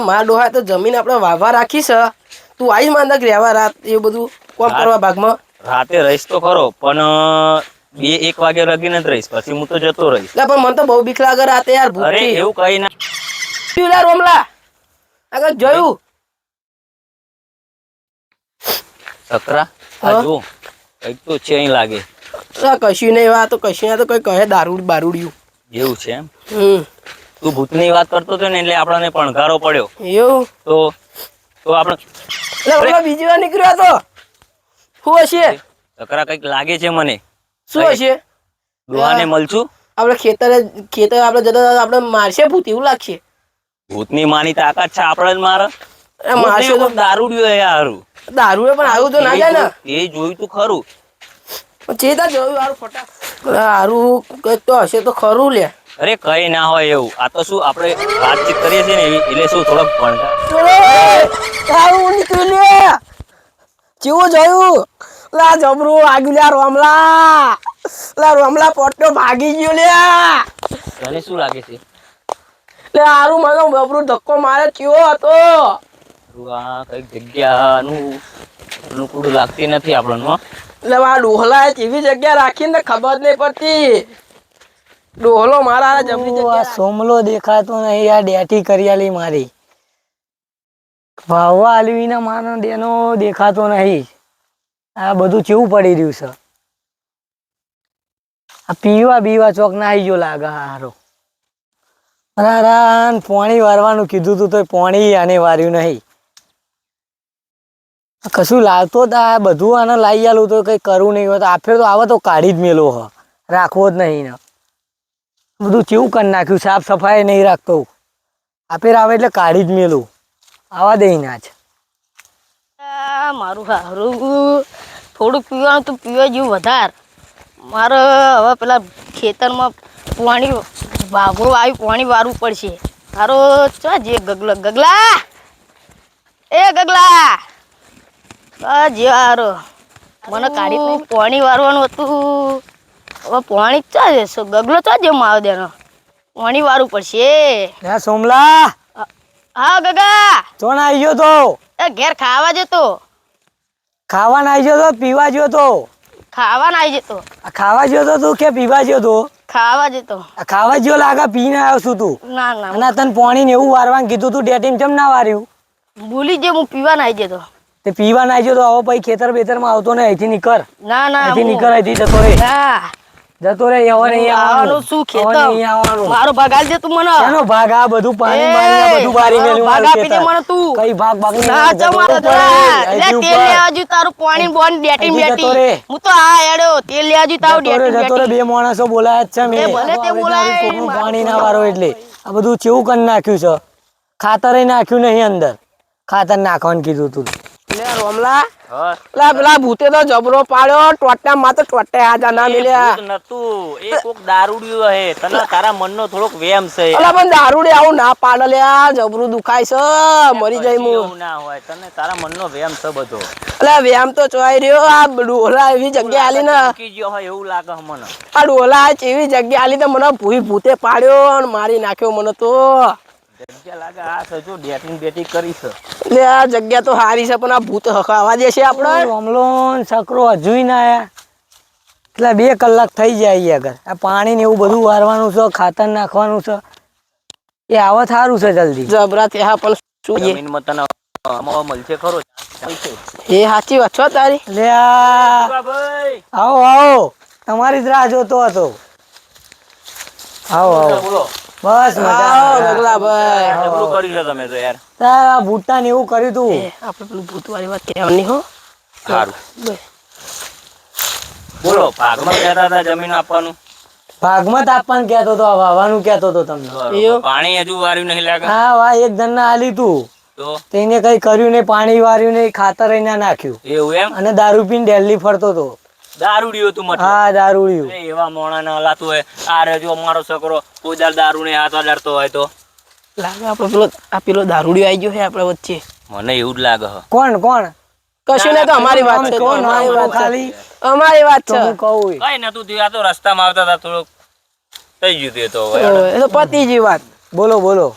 મારા ડોહા તો જમીન આપણે વાવવા રાખી છે. તું આવીશ માંદક રહેવા રાત એ બધું કોમ કરવા ભાગમાં. રાતે રહીશ તો ખરો પણ 2-1 વાગે લગીને જ રહીશ, પછી હું તો જતો રહીશ. પણ મને તો બહુ બીક લાગે રાતે યાર. અરે એવું કઈ ના રોમલા આગળ જોયું સકરા આ જો કઈક તો છે અહીં લાગે. કશું નહીં વાત તો કશું તો કઈ કહે દારૂ બારૂડિયું એવું છે એમ. તું ભૂતની વાત કરતો હતો ને એટલે આપણને પણઘારો પડ્યો એવું તો આપણે એટલે બીજી વાર નીકળ્યો તો શું હશે? સકરા કઈક લાગે છે મને. શું હશે? ડોહાને મળશું. આપણે ખેતર આપણે જતા આપણે મારશે ભૂત એવું લાગશે. ભૂતની માની તાકાત છે આપણે જ મારે. મારશે તો દારૂડિયો યારું દારૂ પણ આવું તો ના જાય ને. એ જોયું તું ખરું ચેતા જોયું હારું ફટા હારું કઈક તો હશે તો ખરું લે. અરે કઈ ના હોય એવું. આ તો શું આપણે વાતચીત કરીએ છીએ ને એટલે શું થોડોક કેવું જોયું? લા જબરું આગી લ્યા રોમલા. લા રોમલા પોટો ભાગી ગયો લ્યા. તને શું લાગે છે? લે હારું મને બબરું ધક્કો મારે કેવો હતો? આ કઈક જગ્યાનું અનુકૂળ લાગતી નથી આપણને. એટલે આ ડોહલા એવી જગ્યા રાખીને ખબર જ નહીં પડતી. ડોહલો મારા જબરી જગ્યા સોમલો દેખાતો નહીં. આ ડેટી કરિયાલી મારી ભાવવા આલવીના માનો દેનો દેખાતો નહીં. આ બધું કેવું પડી રહ્યું છે? આ પીવા ચોક ના આવી ગયો લાગે. હારો પાણી વારવાનું કીધું તું તો પાણી આને વાર્યું નહીં. કશું લાવતો તા બધું આને લાવી આલું તો કઈ કરવું નહીં હોય તો આફેર તો આવે તો કાઢી જ મેલો હ. રાખવો જ નહીં ને બધું કેવું કરી નાખ્યું. સાફ સફાઈ નહીં રાખતો. આફેર આવે એટલે કાઢી જ મેલું. આવા દઈ ના જ મારું હારું થોડું પીવાનું તો પીવા જેવું વધારે. મારે હવે પેલા ખેતરમાં પાણી વાઘરો આવી પાણી વારવું પડશે. હારો ચા જે ગગલા એ ગગલા જે હારો મને કાઢી પાણી વારવાનું હતું. હવે પાણી ચા જશો ગગલો ચા જેમ આવે દેનો પાણી વારવું પડશે. સોમલા હા ગગા ચોણ આવી ગયો તો એ ઘેર ખાવા જતો. ખાવાના આવી ગયો તો પીવા ગયો તો? ખાવા ના આવી જતો. ખાવા ગયો તો તું કે પીવા ગયો તો? ખાવા જતો. ખાવા ગયો લાગે પીને આવ્યો છું તું? ના ના અને તને પાણી ને એવું વારવાનું કીધું તું ડેટીમ કેમ ના વાર્યું? ભૂલી જે હું પીવા ના આવી જતો. તે પીવા ના આવી તો હવે પછી ખેતર બેતરમાં આવતો ને અહીંથી નીકળ. ના ના અહીંથી નીકળ. અહીંથી જતો રે. ના જતો રે. હવે નહીં આવવાનું. શું ખેતર મારો ભાગ આલ દે તું મને. એનો ભાગ આ બધું પાણી બારી બધું બારી મેલ્યું. ભાગ આપી દે મને તું. કઈ ભાગ ભાગ ના જમાડો તેલ લેવા જો તારું પાણી બોન ડેટી બેટી. હું તો આ હેડો તેલ લેવા જો તારું ડેટી બેટી. જતો રે. બે માણસો બોલાયા જ છે મે. ભલે તે બોલાય પાણી ના વારો એટલે આ બધું ચેવું કરી નાખ્યું છે. ખાતર નાખ્યું નહીં અંદર. ખાતર નાખવાનું કીધું તું. રોમલા પેલા ભૂતે તો જબરો પાડ્યો. ટોટા માં તો ટોટા આજા ના મિલ્યા નતું. એ કોક દારૂડિયો હે. તને તારા મનનો થોડોક વેમ છે. અલા પણ દારૂડે આવું ના પાડે લ્યા. જબરું દુખાય છે. મરી જાય હું. એવું ના હોય. તને તારા મનનો વેમ છે બધો. અલા વેમ તો ચોઈ રહ્યો. આ ડોલા એવી જગ્યા આલી ને મૂકી ગયો હોય એવું લાગે મને. આ ડોલા એવી જગ્યા આલી તો મને ભૂતે પાડ્યો અને મારી નાખ્યો મને તો. જગ્યા લાગે આ સજો ડેટિંગ બેટિંગ કરી છે. લે આ જગ્યા તો હારી છે પણ આ ભૂત હકાવા દેશે આપણે. રોમલો છકરો હજુય ના આયા. એટલે 2 કલાક થઈ જાય આગળ. આ પાણી ને એવું બધું વારવાનું છે. ખાતર નાખવાનું છે. એ આવત સારું છે જલ્દી. જબરા ત્યાં પણ શું જમીનમાં તને મળશે ખરો? એ સાચી વાત છો તારી. લે આવો આવો. તમારી જ રાહ જોતો હતો. આવો આવો. બોલો. બસ મજા. ગગલા ભાઈ જબરું કર્યું છે તમે તો યાર. તારા ભૂટા ને એવું કર્યું તું. આપણે પેલું ભૂત વાળી વાત કહેવાની હો. સારું બોલો. ભાગમાં કહેતા હતા જમીન આપવાનું. ભાગમત આપવાનું કહેતો તો. વાવાનું કહેતો તો તમને. પાણી હજુ વાર્યું નહીં લાગે. હા વા એક જણ ના આલી તું તો તેને કઈ કર્યું નહીં. પાણી વાર્યું નહીં. ખાતર ના નાખ્યું. એવું એમ? અને દારૂ પીને દિલ્હી ફરતો તો. દારૂડિયો તું મતલબ? હા દારૂડિયો. એવા મોણા ના હલાતું હોય. આ રેજો અમારો છોકરો કોઈ દારૂ ને હાથ અડાડતો હોય તો લાગે આપણે પેલો દારૂડિયો આવી ગયો છે આપણે વચ્ચે. મને એવું જ લાગે. કોણ કોણ? કશું નહીં તો અમારી વાત છે. ખાલી અમારી વાત છે. હું કહું કઈ નતું થયું. આ તો રસ્તામાં આવતા હતા થોડુંક થઈ ગયું. તો એ તો પતિજી વાત. બોલો બોલો.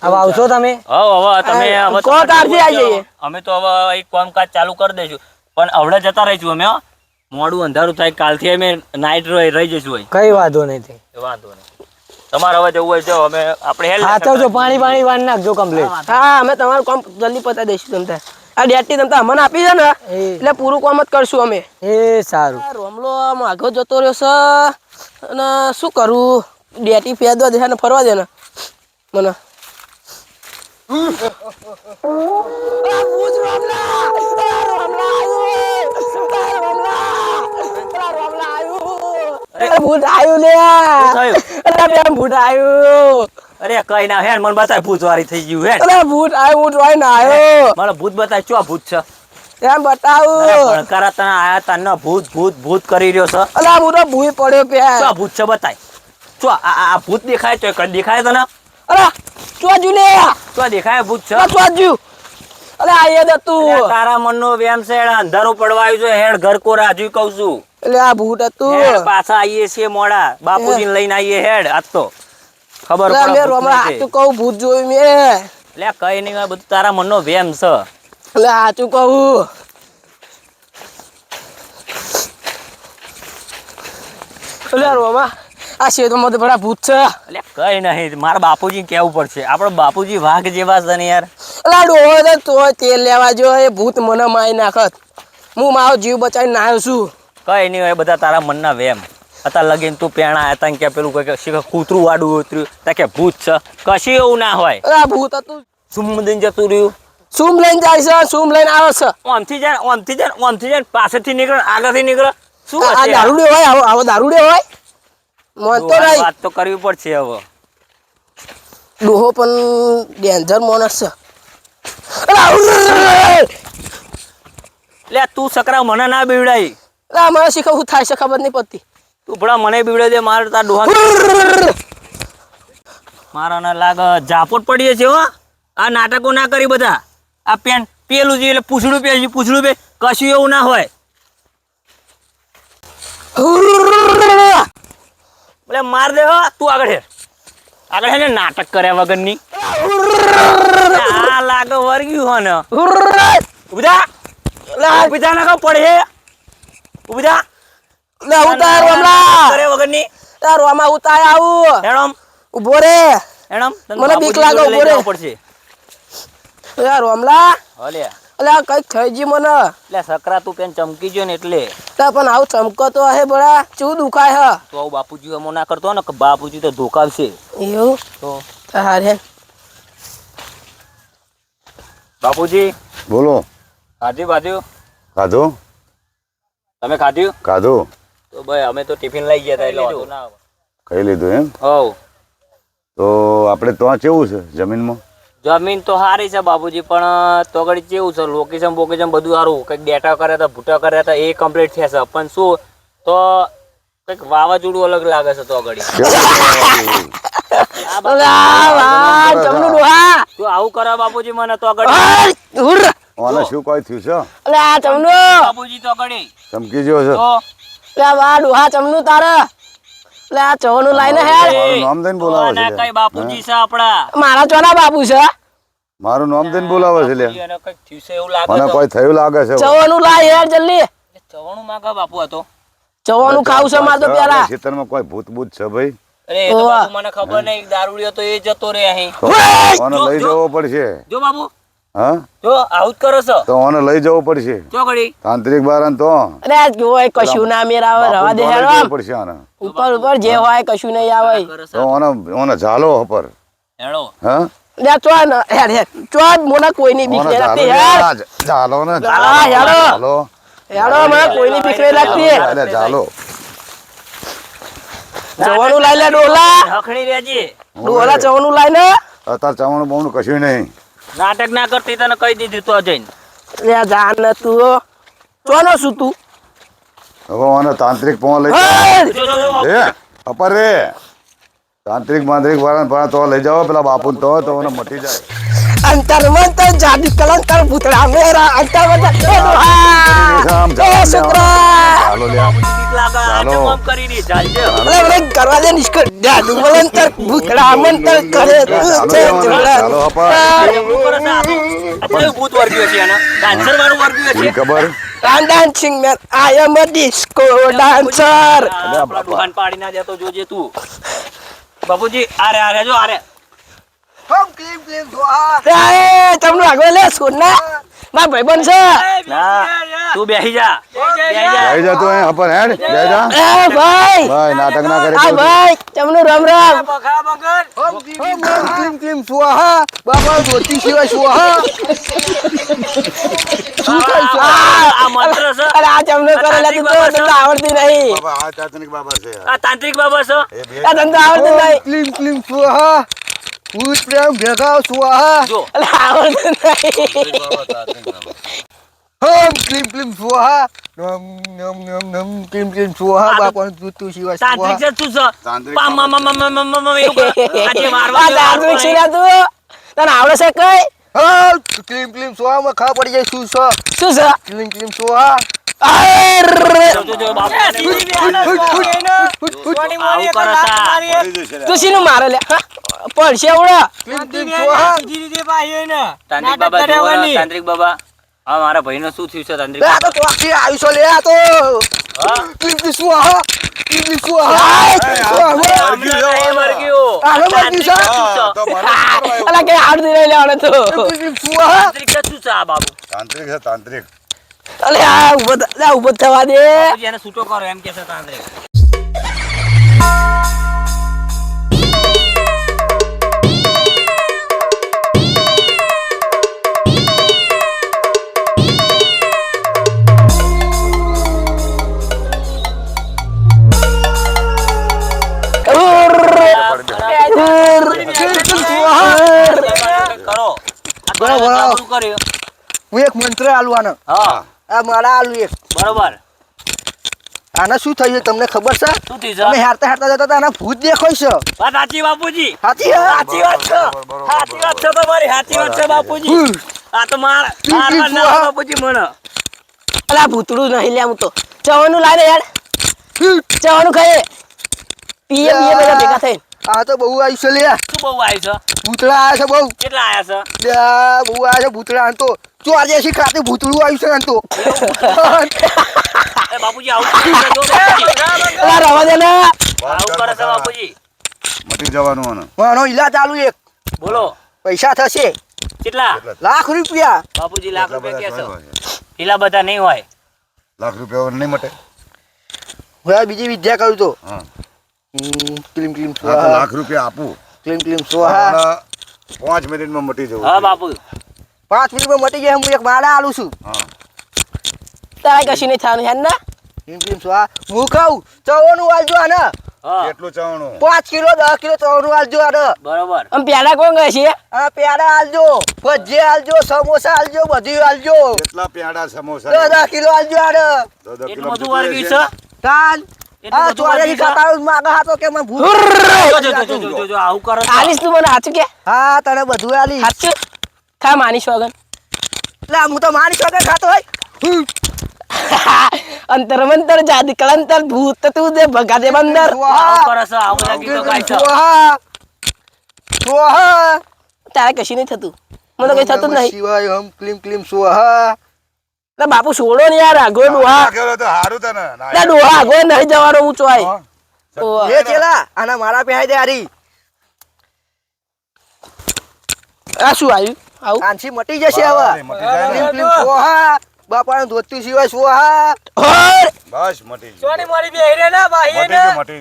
હવે આવશો તમે? હવે તમે હવે કો તારથી આવી જઈએ. અમે તો હવે એક કામકાજ ચાલુ કરી દઈશું પણ હવડે જતા રહીશું અમે હો. મોડું અંધારું થાય કાલથી અમે નાઈટ રહી જઈશું હોય. કઈ વાંધો નહીં. વાંધો નહીં. તમારે હવે જવું હોય જો અમે આપણે હેલ સાચવજો, પાણી વાન નાખજો કમ્પ્લીટ. હા અમે તમારું કામ જલ્દી પતાવી દઈશું તમ તાર. આ ડેટી તમ તાર અમને આપી છે ને એટલે પૂરું કામ જ કરશું અમે. એ સારું. આ રોમલો આમ આગળ જતો રહ્યો છે અને શું કરું ડેટી ફેદવા દે ને ફરવા દે ને મને. ભૂત આવ્યું લે. ભૂત આવ્યું. અરે કઈ ના હેન મને બતાય ભૂત વાળી થઈ ગયું હેન. અરે ભૂત આવ્યું, હું જોઈને આવ્યો. મને ભૂત બતાય ચો ભૂત છે એમ બતાવું. ભણકારા તને આયા તને ભૂત ભૂત ભૂત કરી રહ્યો છે. અલા હું તો ભૂઈ પડ્યો પ્યા. ચો ભૂત છે બતાય. ચો આ ભૂત દેખાય તો કઈ દેખાય તને? અલા ચોજુ લે. ચો દેખાય ભૂત છે? ચોજુ. અલે આયે દે તું. અરે તારા મનનો વેમ છે અંધારું પડવાયું છે હેડ ઘર કો રાજુ કહું છું. એટલે આ ભૂત હતું. હેડ પાછા આવીએ છીએ મોડા બાપુજીને લઈને આવીએ હેડ આજ તો ખબર અલા પડે મેં રોમા હાચું કહું ભૂત જોયું મેં. એટલે કઈ નહીં બધું તારા મનનો વેમ છે. એટલે હાચું કહું. એટલે રોમા આ શેતોમાં તો બડા ભૂત છે. એટલે કઈ નહીં મારા બાપુજી કેવું પડશે આપડે બાપુજી વાઘ જેવા છે ને યાર. અલા ડોહો તો તેલ લેવા જો એ ભૂત મને મારી નાખત. હું મારો જીવ બચાવીને નાયો છું. કઈ નહીં હોય બધા તારા મનના વેમ. અત્યારે લગીને તું પેણા હતા કે પેલું કઈ કૂતરું વાડું ઉતર્યું તા કે ભૂત છે કશું એવું ના હોય. અલા ભૂત હતું. સુમ દઈને જતું રહ્યું. શું લઈને જાય છે, શું લઈને આવે છે? ઓમથી જાય પાછળથી નીકળે આગળથી નીકળે શું આ હશે? દારૂડે હોય, આવો દારૂડે હોય. મોત તો નહીં. વાત તો કરવી પડશે હવે. ડોહો પણ ડેન્જર માણસ છે. અલા, લે તું સકરા મને ના બીવડાઈ. અલા, મને શીખવું થાય છે ખબર નહીં પડતી. તું ભલા મને બીવડાઈ દે મારે તાર ડોહા મારા ના લાગે ઝાપટ પડીએ છે હો. આ નાટકો ના કરી બધા. આ પેન પેલું છે એટલે પૂછડું પે કશું એવું ના હોય. એટલે માર દે હો તું આગળ હે ને નાટક કર્યા વગરની. આ લાગે વર્ગ્યું હો ને ઉભા ઉભા ના કહું પડે ઉભા ઉતાર રોમલા. કરે વગરની રોમા ઉતાર આવું. હેડમ ઉભો રે. હેડમ મને બીક લાગે, ઉભો રે. પડશે. રોમલા. હલે અલા કઈક થઈ ગયું મને. એટલે સકરા તું પેન ચમકી ગયો ને એટલે તા પણ આવું ચમકતો હે બડા ચૂ દુખાય હ. તો આવું બાપુજી એમ ના કરતો ને કે બાપુજી તો ધોકાવશે. એવું તો હારે. બાપુજી બોલો. ખાધું ખાધું તમે ખાધું ખાધું તો ભાઈ અમે તો ટિફિન લઈ ગયા હતા એટલે વાંધો ના આવે. ખાઈ લીધું એમ? હવ તો આપણે ત્યાં કેવું છે જમીનમાં? જમીન તો સારી છે બાપુજી પણ તો ઘડી કેવું છે લોકેશન બોકેશન બધું સારું કંઈક ડેટા કર્યા હતા ભૂટા કર્યા હતા એ કમ્પ્લીટ થયા છે પણ શું તો કંઈક વાવાઝોડું અલગ લાગે છે તો ઘડી. અલા વાહ જમનું ડોહા. તું આવું કરે બાપુજી મને તો ઘડી. હુર. આને શું કોઈ થયું છે? અલા જમનું. બાપુજી તો ઘડી ચમકી ગયો છે? તો અલા વાહ ડોહા જમનું તારે. અલા ચવનું લાઈને હે. મારું નામ દઈને બોલાવે છે ના લ્યા. કઈ બાપુજી છે આપડા. મારા ચોના બાપુ છે. મારું નામ દઈને બોલાવે છે લ્યા. એને કંઈક થયું છે એવું લાગે મને છે. કોઈ થયું લાગે છે. ચવનું લાય યાર જલ્દી. ચવાણું માંગા બાપુ હતો. ચવનું ખાવું છે મારે તો પેલા. ખેતરમાં કોઈ ભૂત ભૂત છે ભાઈ? અરે એ તો બાપુ મને ખબર નહીં દારૂડિયો તો એ જતો રે અહીં. તો આને લઈ જવો પડશે. જો બાપુ હા જો આવું જ કરો છો તો આને લઈ જવો પડશે જો ઘડી. તાંત્રિક બારાને તો અરે જોય કશું ના મેર આવે રવા દે બાપુને તો લઈ હેડો. જવું પડશે આને. ઉપર ઉપર જે હોય કશું નહીં આવે. કરો છો. તો આને ઝાલો ઉપર. હેડો હા લે ચો ને હેડ હેડ ચો મોના કોઈની બીક આને નહીં લાગતી ઝાલો હેડ. લે. ઝાલો ને હા, હેડો. ઝાલો હેડો મને કોઈની બીક નહીં લાગતી. અરે ઝાલો ચવનું લાઈ લે ડોલા. હખણી રેજી. ડોલા ચવનું લાઈ ને. અત્યારે ચાવણું બહુ કશું નહીં. નાટક ના કરતી તને કહી દીધું તો જઈને. લે જાન ને તું ચોનો શું તું. હવે આને તાંત્રિક પોવા લઈ હેડ. જો, જો, જો. એ અપર રે તાંત્રિક માંત્રિક વાળા પણ તો લઈ જાઓ પેલા બાપુ તો એને મટી જાય. અંતર મંતર જાદુ કલંતર ભૂતડા મેરા અંતર મંતર એ ડોહા એ છોકરા ચાલો લ્યા. બીક લાગે આ ચાલો. કેમ આમ કરી રહી ચાલજે અરે મને કરવા દે નિષ્કળ જાદુ કલંતર ભૂતડા મંતર કરે તું છે ચાલો હપા. જબરું કરે છે આ તો. આ કયું ભૂત વર્ગ્યું છે આના ડાન્સર વાળું વર્ગ્યું પૂરી છે ખબર I'm dancing man I am a disco dancer આપણા દુકાન પાડી ના દેતો જોજે તું બાપુજી આરે જો આરે એ તમને આગળ લે સોના માર ભાઈબંધ છે ના તું બેહી જા લઈ જા તું અહીં હપર હેડ લઈ જા. એ ભાઈ ભાઈ નાટક ના કરે. આ ભાઈ તમને રામ રામ આ મંત્ર છે અરે આ તમને કરેલા તું તો તમને આવડતી નહીં બાબા આ તાંત્રિક બાબા છે. આ તાંત્રિક બાબા છે એ બે આ તમને આવડતું નહીં જો અરે આવડતું નહીં તાંત્રિક છે શું છે તાંત્રિક પા મા મા મા મા મા મા એવું કરે. આજે મારવા આ તાંત્રિક છે તું તને આવડે છે કઈ શું છે અરે જો બાપુ આવું કરે છે પડી જશે લ્યા. તું શીનું મારે લે હા? પડશે એવડો તાંત્રિક બાબા જુઓ ને, તાંત્રિક બાબા હા મારા ભાઈનો શું થયું છે તાંત્રિક આ તો બાબા? ચોકથી આયુષ્ય લે આ તો હા? કિંમતી સ્વાહા કિંમતી સ્વાહા એ વર્ગ્યું. આનો વર્ગ્યું તાંત્રિક છે? શું છે? તો મારે કરવા આવ્યો. અલા કઈ આવડતી નહીં લેવડે તો કિંમતી સ્વાહા તાંત્રિક છે શું છે આ બાબુ? તાંત્રિક છે તાંત્રિક. અલે આ ઉભો થવા દે બાપુજી એને છૂટો કરો એમ કે છે તાંત્રિક. કરો. આ બરાબર. તાંત્રિક કર્યું. હું એક મંત્ર આલું આને હા આ મારા આલું એક બરોબર. આને શું થયું તમને ખબર છે શું થયું તમે છે? હારતા હારતા જતા હતા આના ભૂત દેખાય છે વાત સાચી બાપુજી. સાચી હે? સાચી વાત છે. સાચી વાત છે તમારી. સાચી વાત છે બાપુજી. આ તો મારવા ના બાપુજી મને. અલા ભૂતડું નહીં લે હું તો ચવાનું લાવે યાર ચવાનું ખાઈએ પીએ બધા ભેગા થઈને આ તો બહુ આયુષ્ય લે શું બહુ આવી છે? ભૂતળા આવ્યા છે બહુ કેટલા આયા છે? લે, બહુ આવ્યા છે ભૂતળા આન તો ચોર્યા છે ખાતે ભૂતળું આવ્યું છે આન તો એ બાપુજી આવું કરે છે જો બાપુજી. અલા રવા દે ને આવું કરે છે બાપુજી. મટી જવાનું આને. મારો ઈલાજ આલુ એક બોલો પૈસા થશે કેટલા? ₹1,00,000 બાપુજી લાખ એટલા રૂપિયા બધા કે થોડા છે? હોય. એટલા બધા નહીં હોય. લાખ રૂપિયા નહીં મટે. હું આ બીજી વિદ્યા કરું તો હા ક્લીમ ક્લીમ હા, તો સ્વાહા લાખ રૂપિયા આપું. ક્લીમ ક્લીમ સ્વાહા હમણાં 5 મિનિટમાં મટી જવું. હા બાપુ 5 મિનિટમાં મટી જાય હું એક માળા આલું છું હા તારે કશું નહીં થવાનું હેન ના ક્લીમ ક્લીમ સ્વાહા હું કહું ચવોનું આલજો આને હા કેટલું ચાવણું? 5 કિલો 10 કિલો ચવોનું આલજો આને બરોબર. આમ પેલા કોણ ગਏ છે આ પેડા આલજો ભજીયા આલજો સમોસા આલજો બધું આલજો કેટલા પેડા સમોસા 10 કિલો આલજો આને 10 એટલું કિલો બધું વર્ગ્યું છે? કાલ એટલું આ બધું ચોર્યાથી વર્ગ્યું છે? ખાતા માગા હાથો કે મને ભૂત જો, જો, જો, જો, જો, જો, આવું કરે છે. આલીશ તું મને સાચું કે હા તને બધું આલી સાચું ખા માનીશ વગર એટલે હું તો મારી વગર ખાતો હોય અંતર મંતર જાદુ કલંતર ભૂત તું દે ભગા દે બંદર આવું કરે છે, આવું લાગી તો કાંઈ છે. સ્વાહા સ્વાહા તારે કશું નહીં થતું મને તો કઈ થતું જ નહીં શિવાય હમ ક્લીમ ક્લીમ સ્વાહા એટલે બાપુ છોડો ને યાર આગો ડોહા નાખ્યો તો હારું તને. ના, એટલે ડોહા આગો નહીં જવાનો હું ચોય હા. ઓહ. એ ચેલા આના મારા પહેરાઈ દે હારી આ શું આવ્યું આવું આનથી મટી જશે બસ, હવે મટી જાય ક્લીમ ને. ક્લીમ સ્વાહા બાપાને ધોતી સિવાય સ્વાહા ઓર બસ મટી ગયું. મારી મટી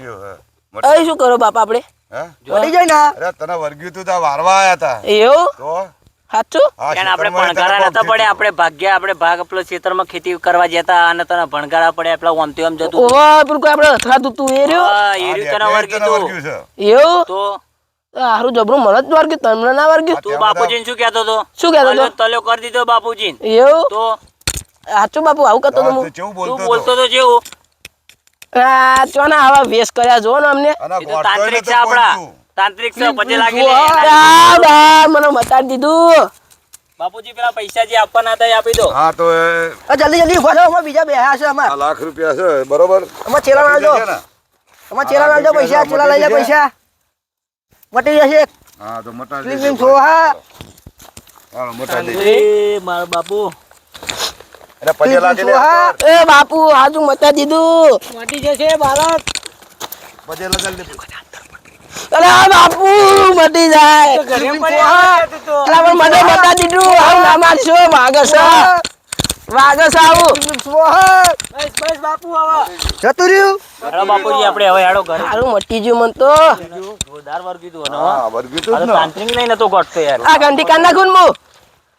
ગયું હે. મટી અહીં શું કરો બાપા આપણે હે? મટી જાય ને અરે તને વર્ગ્યું તું ત્યાં વારવા આયા તા એવું તો સાચું આ એને આપણે ખેતરમાં ભણગારા તને નતા પડ્યા, આપણે ભાગ્યા, આપણે ભાગ પેલો ખેતરમાં ખેતી કરવા જતા અને તને ભણગારા પડ્યા પેલા ઓમથી ઓમ જતું. ઓવા પેલું કોઈ આપણે અથડાતું તું એ રહ્યો હા, એ આ રહ્યું તને તને વર્ગ્યું તું. વર્ગ્યું છે. એવું તો હારું જબરું મને જ વર્ગ્યું તમને ના વર્ગ્યું તું બાપુજીને શું કહેતો હતો? શું કહેતો હતો? તલ્યો કરી દીધો બાપુજીને. એવું તો સાચું બાપુ આવું કરતો તો હા, હું તું કેવું તું બોલતો બોલતો હતો? તો જેવું ચોના આવા વેશ કર્યા જો ને અમને અને એ તો તાંત્રિક છે આપડા તાંત્રિક છે પછી લાગી લે મને બતાડી દીધું. બાપુજી પેલા પૈસા જે આપવાના હતા એ આપી દો. હા તો જલ્દી જલ્દી ઉભા થાઓ, અમાર બીજા બેહ્યા છે અમાર. આ લાખ રૂપિયા છે બરોબર. અમાર ચેલા નાખજો. છે ને? અમાર ચેલા નાખજો પૈસા, ચેલા લઈ લે પૈસા. મટી જશે. હા તો મોટા ક્લીમ ક્લીમ છો હા. હા મોટા દે. એ મારો બાપુ એટલે પજે લાગે લે. હા. એ બાપુ હાજુ મતા દીધું. મટી જશે બાળક. પજે લગાડી દે. અરે આ બાપુ મટી જાય. ઘરે પડ્યા તું તો. અલા પણ મને મતા દીધું. આવું ના મારશો વાગસ આવું. બસ બસ બાપુ આવા. જતું રહ્યું. અરે બાપુજી આપણે હવે હેડો ઘરે સારું મટી ગયું મન તો. જોરદાર વર્ગી તું હા વર્ગી તો આ જ તો ને. તાંત્રિક નહીં નતો ઘટતો યાર આ ઘંટી કાઢ નાખું ને હું.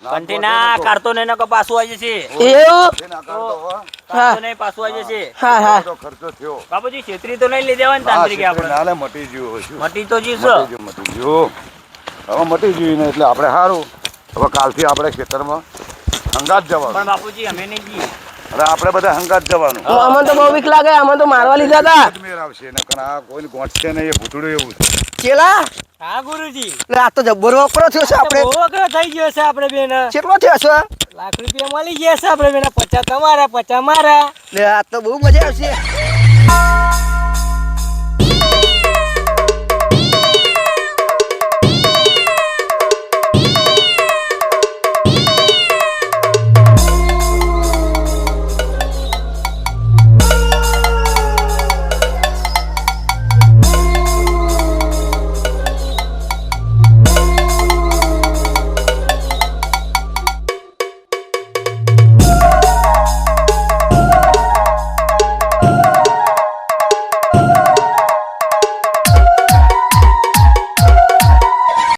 કંટી ના કાઢતો નહીં નકર પાછું આવી જશે એવું એ ના કરતો હો. કાઢતો નહીં પાછું આવી જશે હા હા તો ખર્ચો થયો. બાપુજી છેતરી તો નહીં લઈ દેવાય ને હા, તાંત્રિક શેઠે આપણે નાલે મટી ગયું હવે શું? મટી તો જી મટી ગયું, મટી ગયું. હવે મટી ગયું ને એટલે આપણે સારું. હવે કાલથી આપણે ખેતરમાં હંગાત જવાનું. પણ બાપુજી અમે નહીં જઈએ અરે આપણે બધા હંગાત જવાનું. અમને તો બહુ બીક લાગે અમને તો મારવા લીધા હતા. અજમેર આવશે ને કારણ આ કોઈ ગોઠશે નહીં, એ ભૂતડું એવું છે. ચેલા હા ગુરુજી લે આ તો જબ્બર વપરો થયો છે આપણે. થઈ ગયો છે આપણે બેન કેટલો થયો છે? લાખ રૂપિયા મળી ગયા છે આપણે બેન 50 તમારા 50 મારા લે આ તો બહુ મજા આવશે.